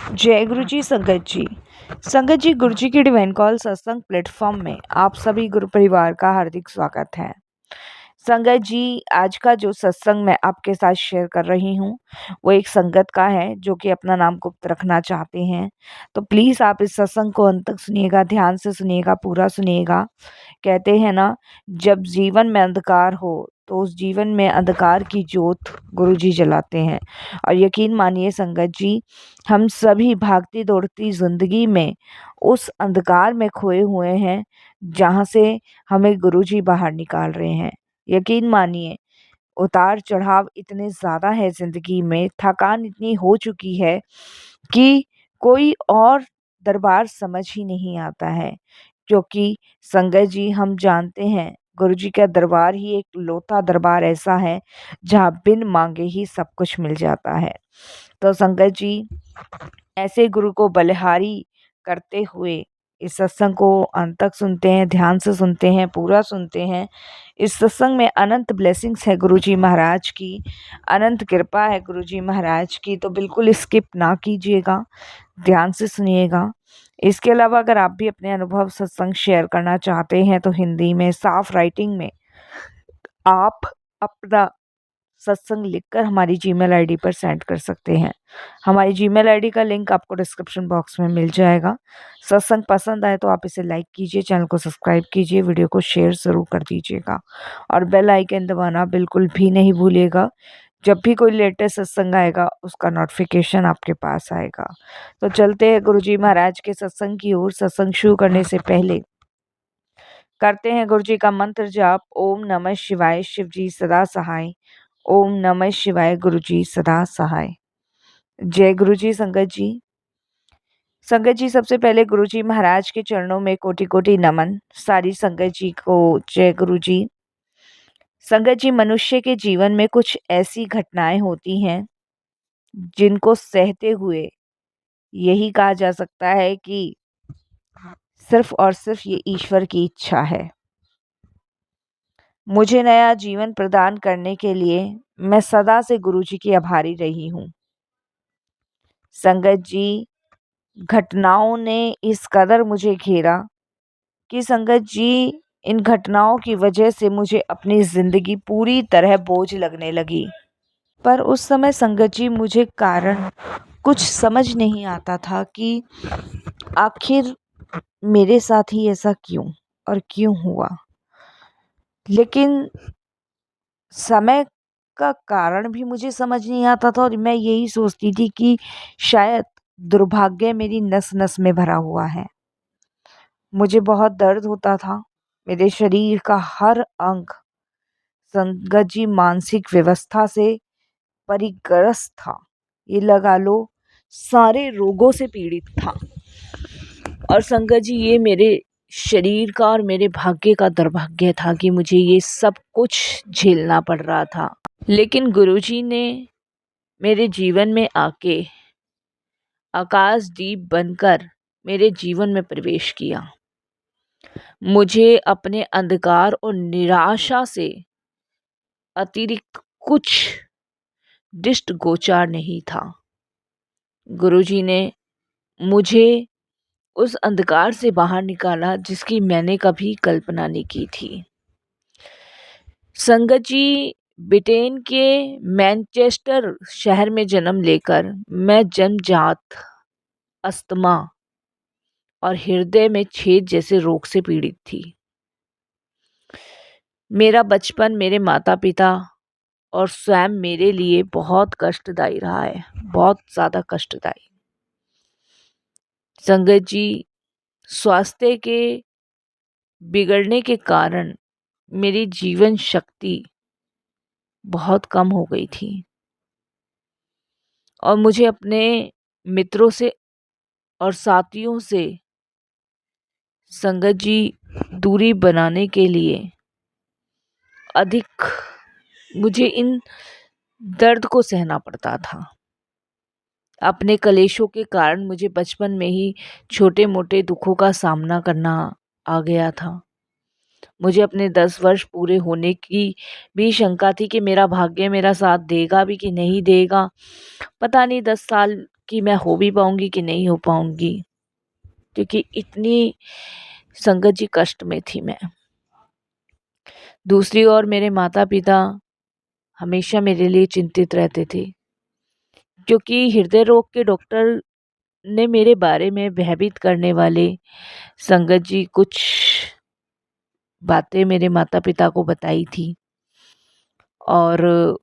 जय गुरु जी संगत जी। संगत जी, गुरु जी की डिवाइन कॉल सत्संग प्लेटफॉर्म में आप सभी गुरु परिवार का हार्दिक स्वागत है। संगत जी, आज का जो सत्संग मैं आपके साथ शेयर कर रही हूँ वो एक संगत का है जो कि अपना नाम गुप्त रखना चाहते हैं। तो प्लीज़ आप इस सत्संग को अंत तक सुनिएगा, ध्यान से सुनिएगा, पूरा सुनिएगा। कहते हैं ना, जब जीवन में अंधकार हो तो उस जीवन में अंधकार की ज्योत गुरुजी जलाते हैं। और यकीन मानिए संगत जी, हम सभी भागती दौड़ती जिंदगी में उस अंधकार में खोए हुए हैं जहाँ से हमें गुरुजी बाहर निकाल रहे हैं। यकीन मानिए, उतार चढ़ाव इतने ज़्यादा है ज़िंदगी में, थकान इतनी हो चुकी है कि कोई और दरबार समझ ही नहीं आता है। क्योंकि संगत जी, हम जानते हैं गुरुजी का दरबार ही एक लौता दरबार ऐसा है जहाँ बिन मांगे ही सब कुछ मिल जाता है। तो संगत जी, ऐसे गुरु को बलिहारी करते हुए इस सत्संग को अंत तक सुनते हैं, ध्यान से सुनते हैं, पूरा सुनते हैं। इस सत्संग में अनंत ब्लेसिंग्स है गुरुजी महाराज की, अनंत कृपा है गुरुजी महाराज की। तो बिल्कुल स्किप ना कीजिएगा, ध्यान से सुनिएगा। इसके अलावा अगर आप भी अपने अनुभव सत्संग शेयर करना चाहते हैं तो हिंदी में साफ राइटिंग में आप अपना सत्संग लिखकर हमारी जीमेल आईडी पर सेंड कर सकते हैं। हमारी जीमेल आईडी का लिंक आपको डिस्क्रिप्शन बॉक्स में मिल जाएगा। सत्संग पसंद आए तो आप इसे लाइक कीजिए, चैनल को सब्सक्राइब कीजिए, वीडियो को शेयर ज़रूर कर दीजिएगा और बेल आइकन दबाना बिल्कुल भी नहीं भूलिएगा। जब भी कोई लेटेस्ट सत्संग आएगा उसका नोटिफिकेशन आपके पास आएगा। तो चलते हैं गुरुजी महाराज के सत्संग की ओर। सत्संग शुरू करने से पहले करते हैं गुरुजी का मंत्र जाप। ओम नमः शिवाय, शिव जी सदा सहाय। ओम नमः शिवाय, गुरुजी सदा सहाय। जय गुरुजी संगत जी। संगत जी, सबसे पहले गुरुजी महाराज के चरणों में कोटि कोटि नमन। सारी संगत जी को जय गुरुजी। संगत जी, मनुष्य के जीवन में कुछ ऐसी घटनाएं होती हैं जिनको सहते हुए यही कहा जा सकता है कि सिर्फ और सिर्फ ये ईश्वर की इच्छा है। मुझे नया जीवन प्रदान करने के लिए मैं सदा से गुरुजी की आभारी रही हूँ। संगत जी, घटनाओं ने इस कदर मुझे घेरा कि संगत जी, इन घटनाओं की वजह से मुझे अपनी ज़िंदगी पूरी तरह बोझ लगने लगी। पर उस समय संगत जी, मुझे कारण कुछ समझ नहीं आता था कि आखिर मेरे साथ ही ऐसा क्यों और क्यों हुआ। लेकिन समय का कारण भी मुझे समझ नहीं आता था और मैं यही सोचती थी कि शायद दुर्भाग्य मेरी नस नस में भरा हुआ है। मुझे बहुत दर्द होता था, मेरे शरीर का हर अंग संगत जी मानसिक व्यवस्था से परिग्रस्त था। ये लगा लो, सारे रोगों से पीड़ित था। और संगत जी, ये मेरे शरीर का और मेरे भाग्य का दुर्भाग्य था कि मुझे ये सब कुछ झेलना पड़ रहा था। लेकिन गुरुजी ने मेरे जीवन में आके आकाशदीप बनकर मेरे जीवन में प्रवेश किया। मुझे अपने अंधकार और निराशा से अतिरिक्त कुछ दृष्ट गोचार नहीं था। गुरुजी ने मुझे उस अंधकार से बाहर निकाला जिसकी मैंने कभी कल्पना नहीं की थी। संगत जी, ब्रिटेन के मैनचेस्टर शहर में जन्म लेकर मैं जन्मजात अस्थमा और हृदय में छेद जैसे रोग से पीड़ित थी। मेरा बचपन मेरे माता पिता और स्वयं मेरे लिए बहुत कष्टदायी रहा है, बहुत ज़्यादा कष्टदायी। संगत जी, स्वास्थ्य के बिगड़ने के कारण मेरी जीवन शक्ति बहुत कम हो गई थी और मुझे अपने मित्रों से और साथियों से संगत जी दूरी बनाने के लिए अधिक मुझे इन दर्द को सहना पड़ता था। अपने कलेशों के कारण मुझे बचपन में ही छोटे मोटे दुखों का सामना करना आ गया था। मुझे अपने 10 वर्ष पूरे होने की भी शंका थी कि मेरा भाग्य मेरा साथ देगा भी कि नहीं देगा। पता नहीं 10 साल कि मैं हो भी पाऊँगी कि नहीं हो पाऊँगी, क्योंकि इतनी संगत जी कष्ट में थी मैं। दूसरी ओर मेरे माता-पिता हमेशा मेरे लिए चिंतित रहते थे, क्योंकि हृदय रोग के डॉक्टर ने मेरे बारे में भयभीत करने वाले संगत जी कुछ बातें मेरे माता-पिता को बताई थी और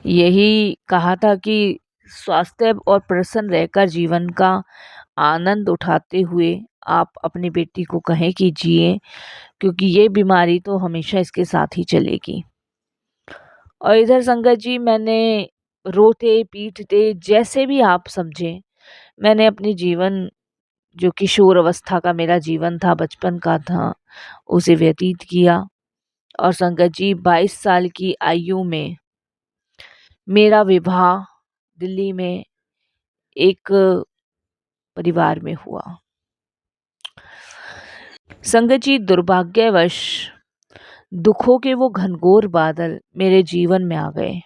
यही कहा था कि स्वास्थ्य और प्रसन्न रहकर जीवन का आनंद उठाते हुए आप अपनी बेटी को कहें कि जिए, क्योंकि ये बीमारी तो हमेशा इसके साथ ही चलेगी। और इधर संगत जी मैंने रोते पीटते जैसे भी आप समझें, मैंने अपनी जीवन जो किशोर अवस्था का मेरा जीवन था, बचपन का था, उसे व्यतीत किया। और संगत जी 22 साल की आयु में मेरा विवाह दिल्ली में एक परिवार में हुआ। संगत जी दुर्भाग्यवश दुखों के वो घनघोर बादल मेरे जीवन में आ गए।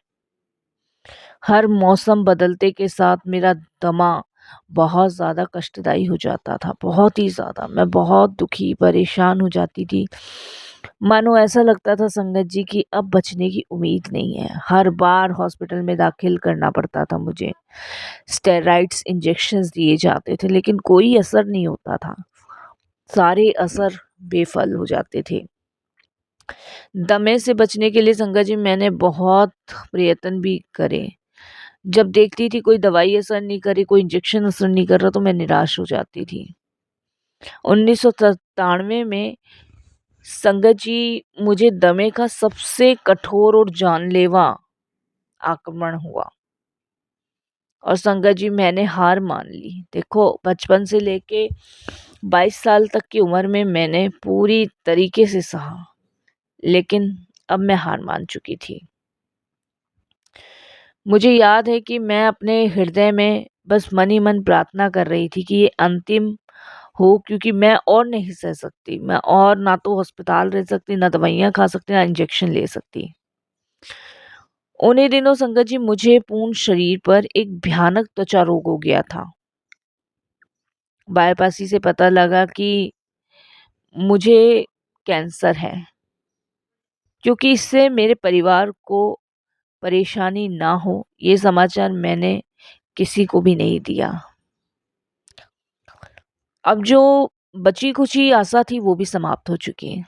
हर मौसम बदलते के साथ मेरा दमा बहुत ज़्यादा कष्टदायी हो जाता था, बहुत ही ज़्यादा। मैं बहुत दुखी, परेशान हो जाती थी। मानो ऐसा लगता था संगत जी कि अब बचने की उम्मीद नहीं है। हर बार हॉस्पिटल में दाखिल करना पड़ता था मुझे। स्टेरॉइड्स इंजेक्शंस दिए जाते थे, लेकिन कोई असर नहीं होता था। सारे असर बेफल हो जाते थे। दमे से बचने के लिए संगत जी मैंने बहुत प्रयत्न भी करे। जब देखती थी कोई दवाई असर नहीं कर रही, कोई इंजेक्शन असर नहीं कर रहा, तो मैं निराश हो जाती थी। 1997 में संगत जी मुझे दमे का सबसे कठोर और जानलेवा आक्रमण हुआ और संगत जी मैंने हार मान ली। देखो, बचपन से लेके 22 साल तक की उम्र में मैंने पूरी तरीके से सहा, लेकिन अब मैं हार मान चुकी थी। मुझे याद है कि मैं अपने हृदय में बस मन ही मन प्रार्थना कर रही थी कि ये अंतिम हो, क्योंकि मैं और नहीं सह सकती। मैं और ना तो अस्पताल रह सकती, ना दवाइयाँ खा सकती, ना इंजेक्शन ले सकती। उन्हीं दिनों संगत जी मुझे पूर्ण शरीर पर एक भयानक त्वचा रोग हो गया था। बायोप्सी से पता लगा कि मुझे कैंसर है, क्योंकि इससे मेरे परिवार को परेशानी ना हो, ये समाचार मैंने किसी को भी नहीं दिया। अब जो बची कुची आशा थी वो भी समाप्त हो चुकी है।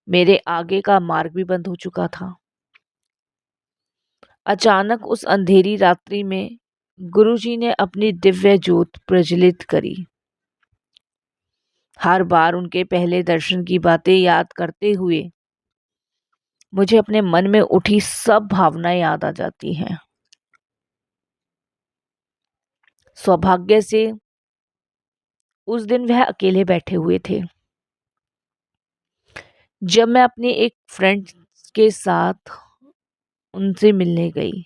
मेरे आगे का मार्ग भी बंद हो चुका था। अचानक उस अंधेरी रात्रि में गुरुजी ने अपनी दिव्य ज्योत प्रज्वलित करी। हर बार उनके पहले दर्शन की बातें याद करते हुए मुझे अपने मन में उठी सब भावनाएं याद आ जाती हैं। सौभाग्य से उस दिन वह अकेले बैठे हुए थे। जब मैं अपने एक फ्रेंड के साथ उनसे मिलने गई,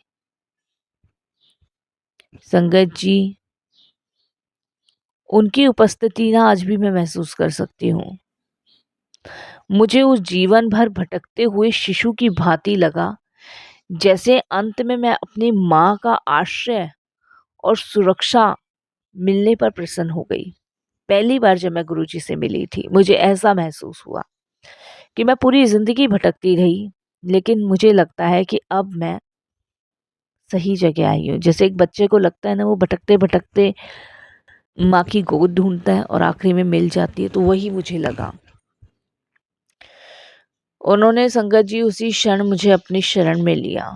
संगत जी उनकी उपस्थिति ना आज भी मैं महसूस कर सकती हूँ। मुझे उस जीवन भर भटकते हुए शिशु की भांति लगा, जैसे अंत में मैं अपनी माँ का आश्रय और सुरक्षा मिलने पर प्रसन्न हो गई। पहली बार जब मैं गुरुजी से मिली थी, मुझे ऐसा महसूस हुआ कि मैं पूरी जिंदगी भटकती रही, लेकिन मुझे लगता है कि अब मैं सही जगह आई हूँ। जैसे एक बच्चे को लगता है ना, वो भटकते भटकते माँ की गोद ढूंढता है और आखिरी में मिल जाती है, तो वही मुझे लगा। उन्होंने संगत जी उसी क्षण मुझे अपनी शरण में लिया।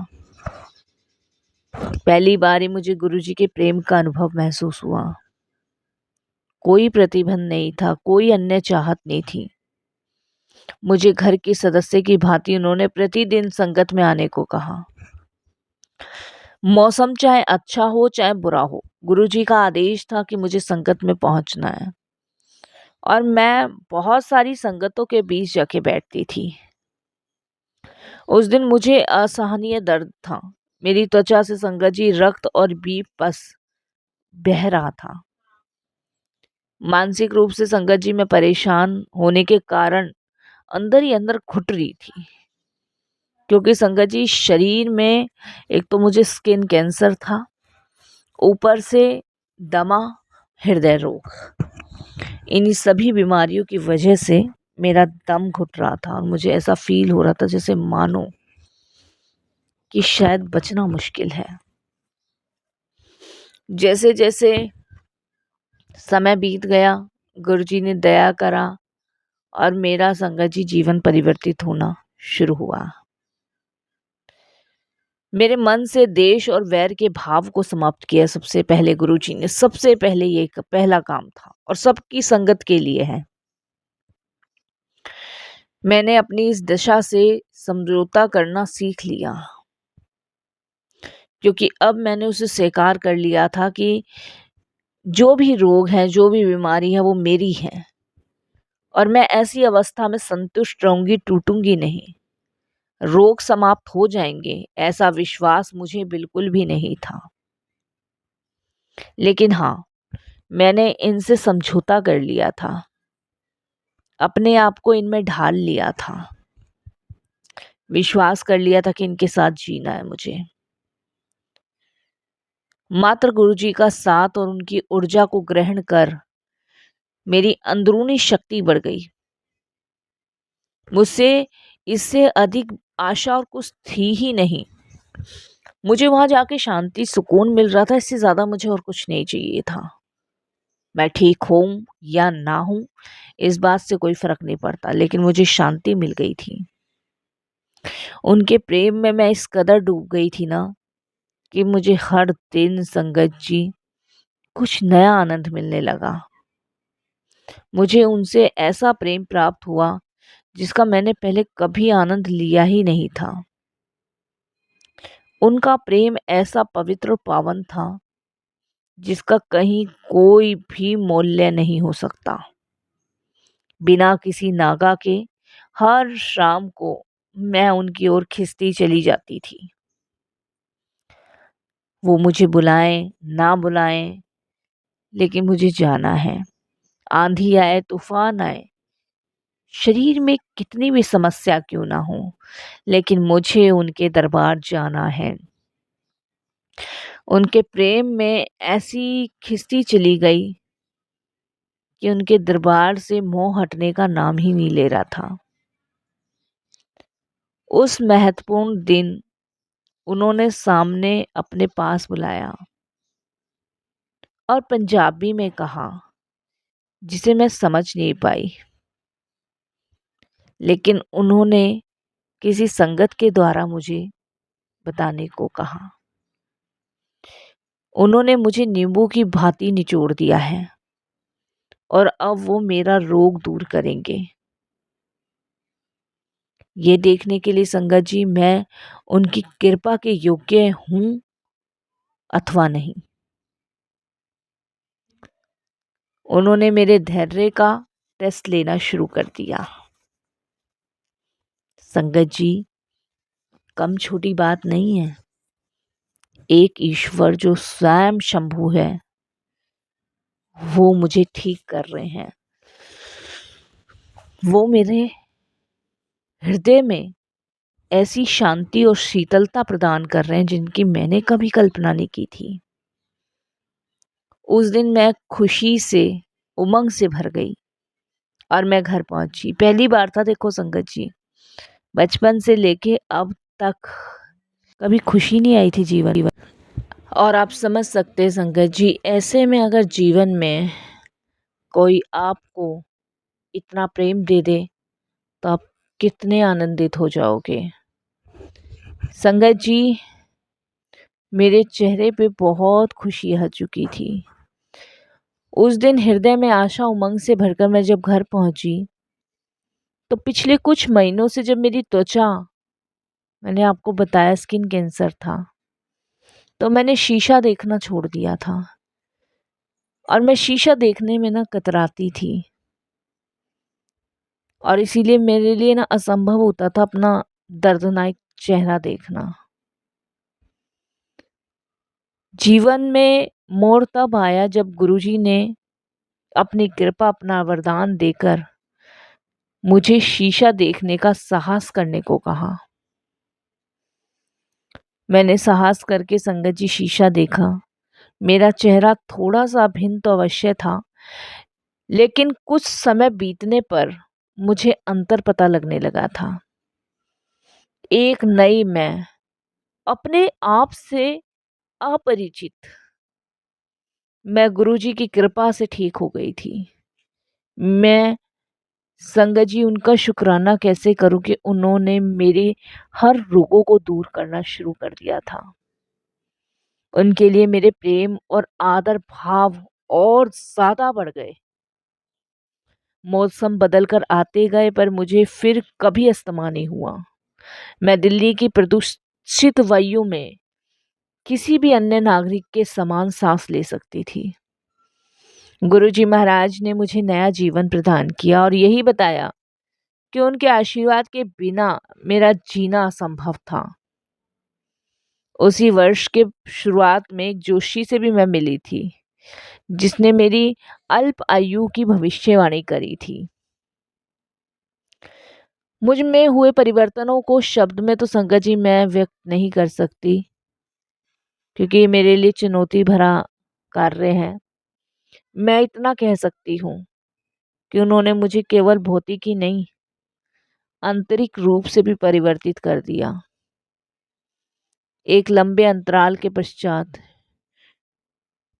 पहली बार ही मुझे गुरुजी के प्रेम का अनुभव महसूस हुआ। कोई प्रतिबंध नहीं था, कोई अन्य चाहत नहीं थी। मुझे घर के सदस्य की भांति उन्होंने प्रतिदिन संगत में आने को कहा। मौसम चाहे अच्छा हो चाहे बुरा हो, गुरुजी का आदेश था कि मुझे संगत में पहुंचना है। और मैं बहुत सारी संगतों के बीच जाके बैठती थी। उस दिन मुझे असहनीय दर्द था। मेरी त्वचा से संगत जी रक्त और बीप पस बह रहा था। मानसिक रूप से संगत जी में परेशान होने के कारण अंदर ही अंदर घुट रही थी, क्योंकि संगत जी शरीर में एक तो मुझे स्किन कैंसर था ऊपर से दमा, हृदय रोग, इन सभी बीमारियों की वजह से मेरा दम घुट रहा था और मुझे ऐसा फील हो रहा था जैसे मानो कि शायद बचना मुश्किल है। जैसे जैसे समय बीत गया, गुरुजी ने दया करा और मेरा संगत जी जीवन परिवर्तित होना शुरू हुआ। मेरे मन से देश और वैर के भाव को समाप्त किया सबसे पहले गुरुजी ने। सबसे पहले ये पहला काम था और सबकी संगत के लिए है। मैंने अपनी इस दशा से समझौता करना सीख लिया, क्योंकि अब मैंने उसे स्वीकार कर लिया था कि जो भी रोग है, जो भी बीमारी है, वो मेरी है और मैं ऐसी अवस्था में संतुष्ट रहूंगी, टूटूंगी नहीं। रोग समाप्त हो जाएंगे, ऐसा विश्वास मुझे बिल्कुल भी नहीं था। लेकिन हाँ, मैंने इनसे समझौता कर लिया था, अपने आप को इनमें ढाल लिया था, विश्वास कर लिया था कि इनके साथ जीना है मुझे। मात्र गुरुजी का साथ और उनकी ऊर्जा को ग्रहण कर मेरी अंदरूनी शक्ति बढ़ गई। मुझसे इससे अधिक आशा और कुछ थी ही नहीं। मुझे वहां जाके शांति, सुकून मिल रहा था, इससे ज्यादा मुझे और कुछ नहीं चाहिए था। मैं ठीक हूं या ना हूं, इस बात से कोई फर्क नहीं पड़ता, लेकिन मुझे शांति मिल गई थी। उनके प्रेम में मैं इस कदर डूब गई थी ना कि मुझे हर दिन संगत जी कुछ नया आनंद मिलने लगा। मुझे उनसे ऐसा प्रेम प्राप्त हुआ जिसका मैंने पहले कभी आनंद लिया ही नहीं था। उनका प्रेम ऐसा पवित्र और पावन था जिसका कहीं कोई भी मूल्य नहीं हो सकता। बिना किसी नागा के हर शाम को मैं उनकी ओर खिसती चली जाती थी। वो मुझे बुलाएं ना बुलाएं, लेकिन मुझे जाना है। आंधी आए, तूफान आए, शरीर में कितनी भी समस्या क्यों ना हो, लेकिन मुझे उनके दरबार जाना है। उनके प्रेम में ऐसी खिसती चली गई कि उनके दरबार से मोह हटने का नाम ही नहीं ले रहा था। उस महत्वपूर्ण दिन उन्होंने सामने अपने पास बुलाया और पंजाबी में कहा, जिसे मैं समझ नहीं पाई, लेकिन उन्होंने किसी संगत के द्वारा मुझे बताने को कहा। उन्होंने मुझे नींबू की भांति निचोड़ दिया है और अब वो मेरा रोग दूर करेंगे। ये देखने के लिए संगत जी मैं उनकी कृपा के योग्य हूं अथवा नहीं। उन्होंने मेरे धैर्य का टेस्ट लेना शुरू कर दिया। संगत जी, कम छोटी बात नहीं है। एक ईश्वर जो स्वयं शंभु है, वो मुझे ठीक कर रहे हैं। वो मेरे हृदय में ऐसी शांति और शीतलता प्रदान कर रहे हैं जिनकी मैंने कभी कल्पना नहीं की थी। उस दिन मैं खुशी से, उमंग से भर गई और मैं घर पहुंची। पहली बार था, देखो संगत जी, बचपन से लेके अब तक कभी खुशी नहीं आई थी जीवन। और आप समझ सकते हैं संगत जी, ऐसे में अगर जीवन में कोई आपको इतना प्रेम दे दे तो आप कितने आनंदित हो जाओगे। संगत जी, मेरे चेहरे पे बहुत खुशी आ चुकी थी। उस दिन हृदय में आशा उमंग से भरकर मैं जब घर पहुंची तो पिछले कुछ महीनों से जब मेरी त्वचा, मैंने आपको बताया स्किन कैंसर था, तो मैंने शीशा देखना छोड़ दिया था और मैं शीशा देखने में ना कतराती थी और इसीलिए मेरे लिए ना असंभव होता था अपना दर्दनाक चेहरा देखना। जीवन में मोड़ तब आया जब गुरुजी ने अपनी कृपा, अपना वरदान देकर मुझे शीशा देखने का साहस करने को कहा। मैंने साहस करके संगत जी शीशा देखा। मेरा चेहरा थोड़ा-सा भिन्न तो अवश्य था, लेकिन कुछ समय बीतने पर मुझे अंतर पता लगने लगा था। एक नई मैं, अपने आप से अपरिचित, मैं गुरुजी की कृपा से ठीक हो गई थी। मैं संगत जी उनका शुक्राना कैसे करूं कि उन्होंने मेरे हर रोगों को दूर करना शुरू कर दिया था। उनके लिए मेरे प्रेम और आदर भाव और ज़्यादा बढ़ गए। मौसम बदल कर आते गए पर मुझे फिर कभी अस्थमा नहीं हुआ। मैं दिल्ली की प्रदूषित वायु में किसी भी अन्य नागरिक के समान सांस ले सकती थी। गुरुजी महाराज ने मुझे नया जीवन प्रदान किया और यही बताया कि उनके आशीर्वाद के बिना मेरा जीना असंभव था। उसी वर्ष के शुरुआत में एक जोशी से भी मैं मिली थी, जिसने मेरी अल्प आयु की भविष्यवाणी करी थी। मुझ में हुए परिवर्तनों को शब्द में तो संगत जी मैं व्यक्त नहीं कर सकती, क्योंकि ये मेरे लिए चुनौती भरा कार्य है। मैं इतना कह सकती हूँ कि उन्होंने मुझे केवल भौतिक ही नहीं, आंतरिक रूप से भी परिवर्तित कर दिया। एक लंबे अंतराल के पश्चात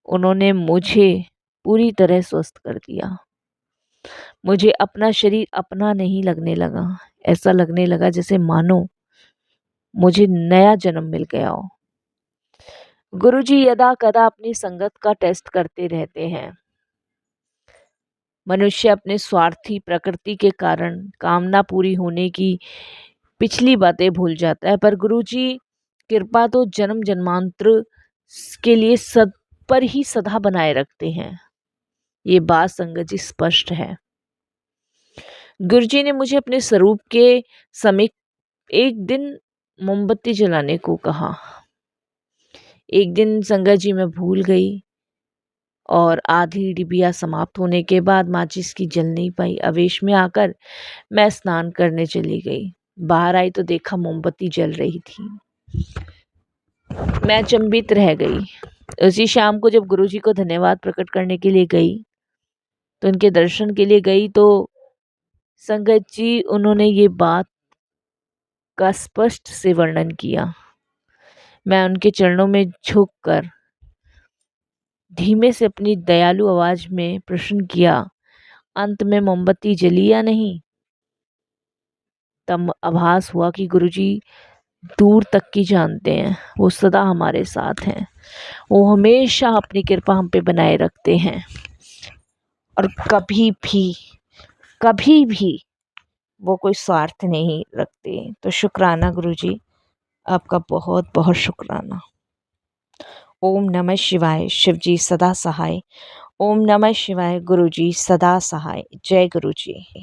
उन्होंने मुझे पूरी तरह स्वस्थ कर दिया। मुझे अपना शरीर अपना नहीं लगने लगा। ऐसा लगने लगा जैसे मानो मुझे नया जन्म मिल गया हो। गुरुजी यदा कदा अपनी संगत का टेस्ट करते रहते हैं। मनुष्य अपने स्वार्थी प्रकृति के कारण कामना पूरी होने की पिछली बातें भूल जाता है, पर गुरुजी कृपा तो जन्म जन्मांतर के लिए सद पर ही सदा बनाए रखते हैं। ये बात संगत जी स्पष्ट है। गुरुजी ने मुझे अपने स्वरूप के समीप एक दिन मोमबत्ती जलाने को कहा। एक दिन संगत जी मैं भूल गई और आधी डिबिया समाप्त होने के बाद माचिस की जल नहीं पाई। आवेश में आकर मैं स्नान करने चली गई। बाहर आई तो देखा मोमबत्ती जल रही थी। मैं अचंभित रह गई। उसी शाम को जब गुरुजी को धन्यवाद प्रकट करने के लिए गई, तो उनके दर्शन के लिए गई, तो संगत जी उन्होंने ये बात का स्पष्ट से वर्णन किया। मैं उनके चरणों में झुककर धीमे से अपनी दयालु आवाज में प्रश्न किया, अंत में मोमबत्ती जली या नहीं? तब आभास हुआ कि गुरुजी दूर तक की जानते हैं। वो सदा हमारे साथ हैं। वो हमेशा अपनी कृपा हम पे बनाए रखते हैं और कभी भी वो कोई स्वार्थ नहीं रखते। तो शुक्राना गुरुजी, आपका बहुत बहुत शुक्राना। ओम नमः शिवाय। शिवजी सदा सहाय। ओम नमः शिवाय। गुरुजी सदा सहाय। जय गुरुजी।